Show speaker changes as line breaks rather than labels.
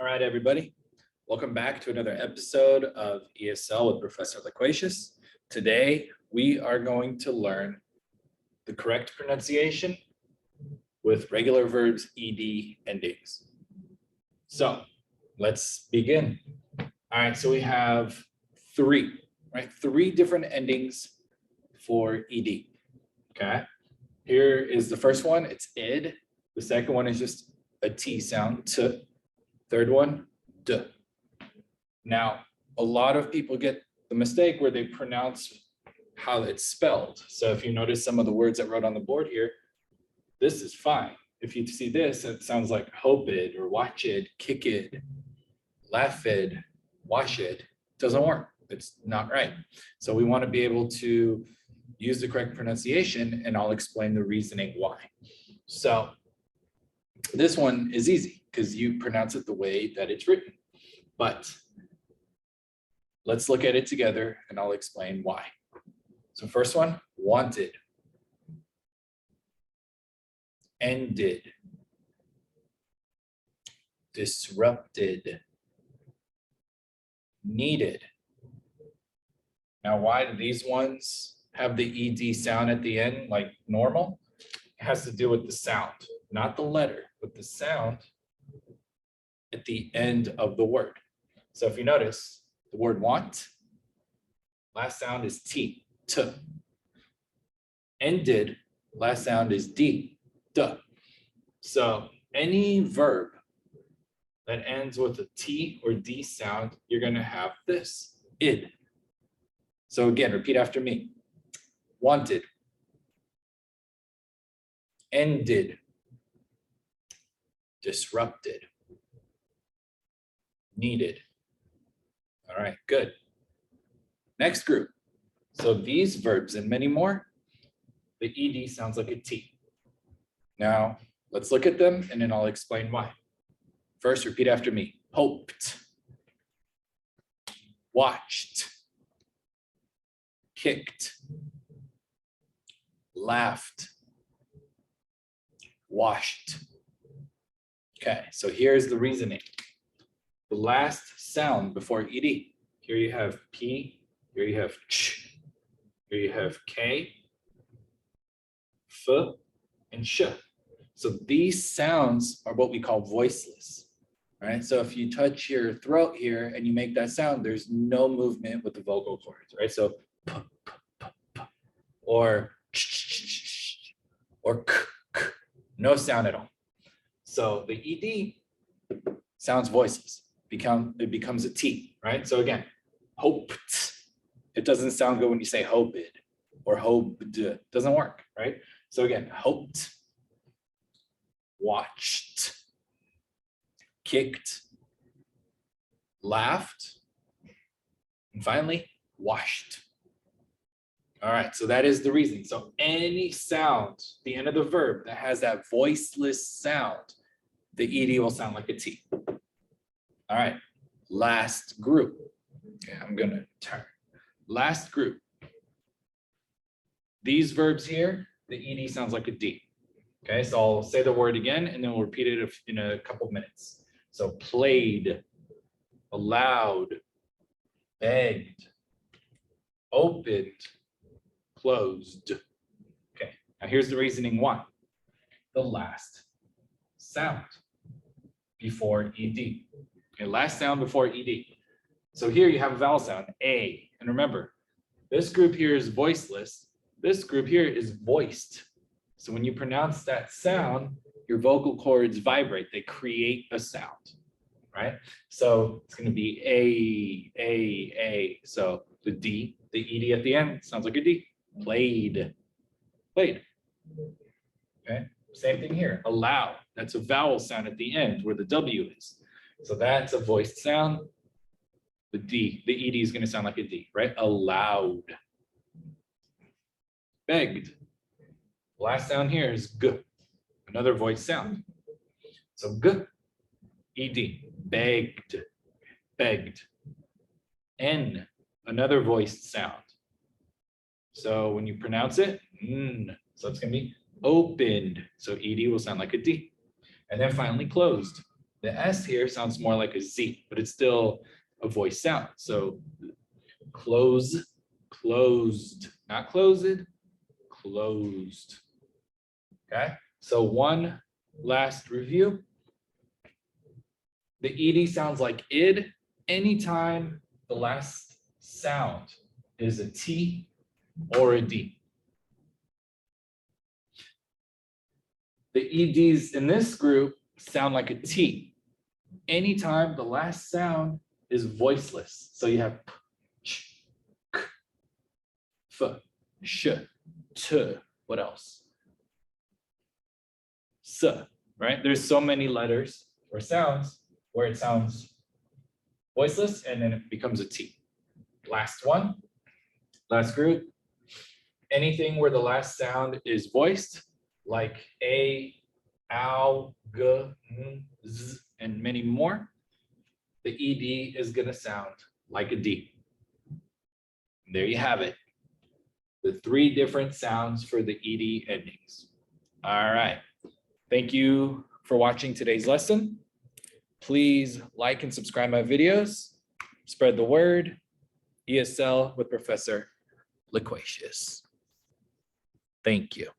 All right, everybody. Welcome back to another episode of ESL with Professor Loquacious. Today, we are going to learn the correct pronunciation with regular verbs ed endings. So let's begin. All right, so we have three different endings for ed. Okay, here is the first one. It's id. The second one is just a T sound, t. Third one, d. Now, a lot of people get the mistake where they pronounce how it's spelled. So if you notice some of the words I wrote on the board here, this is fine. If you see this, it sounds like hoped or watched, kicked, laughed, washed. Doesn't work. It's not right. So we want to be able to use the correct pronunciation, and I'll explain the reasoning why. So this one is easy because you pronounce it the way that it's written. But let's look at it together and I'll explain why. So first one, wanted, ended, disrupted, needed. Now, why do these ones have the ed sound at the end like normal? It has to do with the sound, not the letter, but the sound at the end of the word. So if you notice the word want, last sound is T, T. Ended, last sound is D, D. So any verb that ends with a T or D sound, you're going to have this, id. So again, repeat after me. Wanted, ended, disrupted, needed. All right, good. Next group. So these verbs and many more, the ed sounds like a T. Now, let's look at them and then I'll explain why. First, repeat after me. Hoped, watched, kicked, laughed, washed. Okay, so here's the reasoning. The last sound before ed. Here you have P, here you have ch, here you have K, F, and sh. So these sounds are what we call voiceless, right? So if you touch your throat here and you make that sound, there's no movement with the vocal cords, right? So p, p, p, p, or ch, or k, k, no sound at all. So the ed sounds voiceless. It becomes a T, right? So again, hoped. It doesn't sound good when you say hoped or hoped. Doesn't work, right? So again, hoped, watched, kicked, laughed, and finally, washed. All right, so that is the reason. So any sound, the end of the verb that has that voiceless sound, the ed will sound like a T. All right, last group. Okay, I'm gonna turn. Last group. These verbs here, the ed sounds like a D. Okay, so I'll say the word again and then we'll repeat it in a couple minutes. So played, allowed, begged, opened, closed. Okay, now here's the reasoning why. The last sound before ed. Okay, last sound before ed. So here you have a vowel sound, A. And remember, this group here is voiceless. This group here is voiced. So when you pronounce that sound, your vocal cords vibrate. They create a sound, right? So it's going to be A. So the D, the ed at the end sounds like a D. Played, played. Okay, same thing here. Allow, that's a vowel sound at the end where the W is. So that's a voiced sound. The D, the ed is going to sound like a D, right? Allowed. Begged. Last sound here is G, another voiced sound. So G, ed, begged, begged. N, another voiced sound. So when you pronounce it, so it's going to be opened. So ed will sound like a D. And then finally closed. The S here sounds more like a Z, but it's still a voice sound. So close, closed, not closed, closed. Okay, so one last review. The ED sounds like id anytime the last sound is a T or a D. The EDs in this group sound like a T anytime the last sound is voiceless. So you have p, ch, k, f, sh, t. What else? S, right? There's so many letters or sounds where it sounds voiceless and then it becomes a T. Last one, last group. Anything where the last sound is voiced, like a, ow, g, n, z, and many more, the ED is gonna sound like a D. And there you have it. The 3 different sounds for the ED endings. All right. Thank you for watching today's lesson. Please like and subscribe my videos. Spread the word. ESL with Professor Loquacious. Thank you.